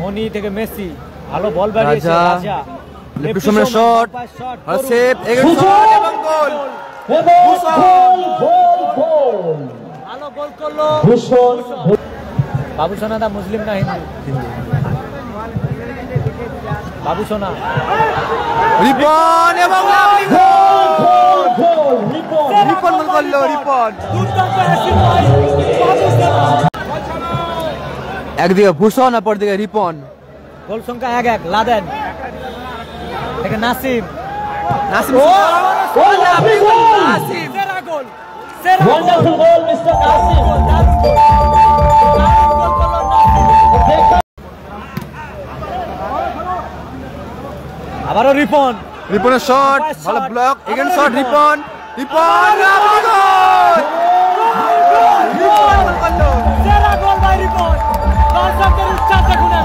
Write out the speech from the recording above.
মনি থেকে মেসি ভালো বল বাড়িয়েছে রাজা লেফট সামনে শট আর সেভ এগেইন শট এবং গোল ভালো গোল করলো বাবু সোনা দা মুসলিম না হিন্দু বাবু সোনা রিপন এবং লাভলি গোল রিপন গোল করলো রিপন একদিকে ভূষণ অপর দিকে রিপন গোল সংখ্যা 1-1 লাদেন থেকে নাসিম নাসিম সেরা গোল সেরা ওয়ান্ডারফুল গোল মিস্টার নাসিম আবারও রিপন রিপনের শট ভালো block again shot Ripon Ripon lovely goal Ripon goal করলো সেরা গোল বাই রিপন দর্শকদের উচ্ছ্বাস দেখুন